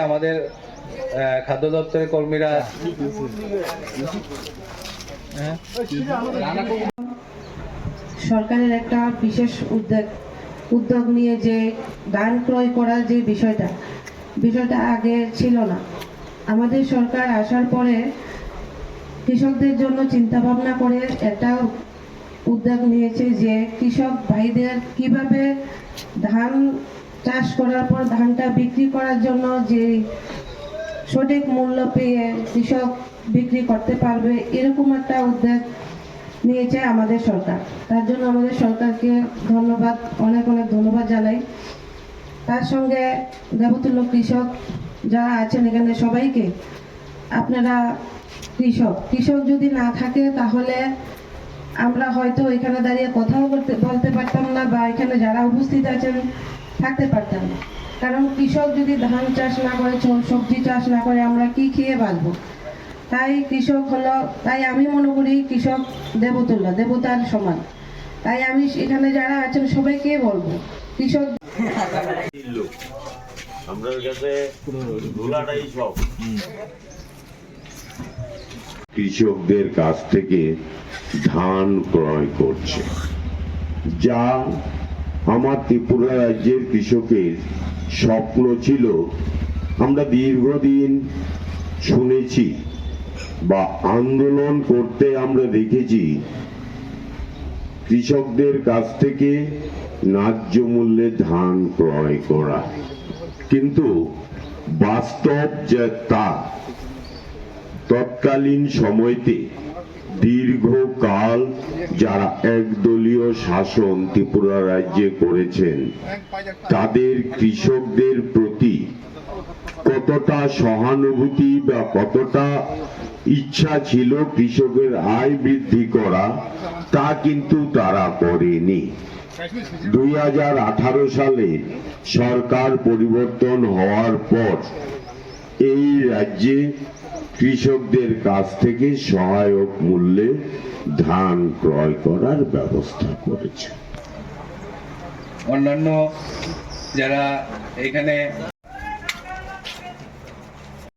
আমাদের খাদ্য দপ্তরের কর্মীরা সরকারের একটা বিশেষ উদ্যোগ নিয়ে যে ধান ক্রয় করার যে বিষয়টা আগে ছিল না। আমাদের সরকার আসার পরে কৃষকদের জন্য চিন্তা ভাবনা করে একটা উদ্যোগ নিয়েছে যে কৃষক ভাইদের কিভাবে ধান চাষ করার পর ধানটা বিক্রি করার জন্য যে সঠিক মূল্য পেয়ে কৃষক বিক্রি করতে পারবে, এরকম একটা উদ্যোগ নিয়েছে আমাদের সরকার। তার জন্য আমাদের সরকারকে ধন্যবাদ, অনেক অনেক ধন্যবাদ জানাই। তার সঙ্গে দেবতুল্য কৃষক যারা আছেন এখানে সবাইকে, আপনারা কৃষক যদি না থাকে তাহলে আমরা হয়তো এখানে দাঁড়িয়ে কথাও বলতে পারতাম না, বা এখানে যারা উপস্থিত আছেন থাকতে পারতাম না। কারণ কৃষক যদি ধান চাষ না করে, সবজি চাষ না করে, আমরা কি খেয়ে বাঁচবো? তাই আমি মনে করি কৃষক দেবতুল্য, দেবতার সমান। তাই আমি এখানে যারা আছেন সবাইকে বলবো কৃষক কৃষকদের কাছ থেকে ধান ক্রয় করছে, যা আমার ত্রিপুরা রাজ্যের কৃষকের স্বপ্ন ছিল। আমরা দীর্ঘদিন শুনেছি বা আন্দোলন করতে আমরা দেখেছি কৃষকদের কাছ থেকে ন্যায্য মূল্যে ধান ক্রয় করা, কিন্তু বাস্তব যে তা তৎকালীন সময়তে দীর্ঘকাল যারা একদলীয় শাসন ত্রিপুরা রাজ্যে করেছেন, তাদের কৃষকদের প্রতি কতটা সহানুভূতি বা কতটা ইচ্ছা ছিল কৃষকের আয় বৃদ্ধি করা, তা কিন্তু তারা করেনি। 2018 সালে সরকার পরিবর্তন হওয়ার পর এই রাজ্যে কৃষকদের কাছ থেকে সহায়ক মূল্যে ধান ক্রয় করার ব্যবস্থা করেছে। অন্যান্য যারা এখানে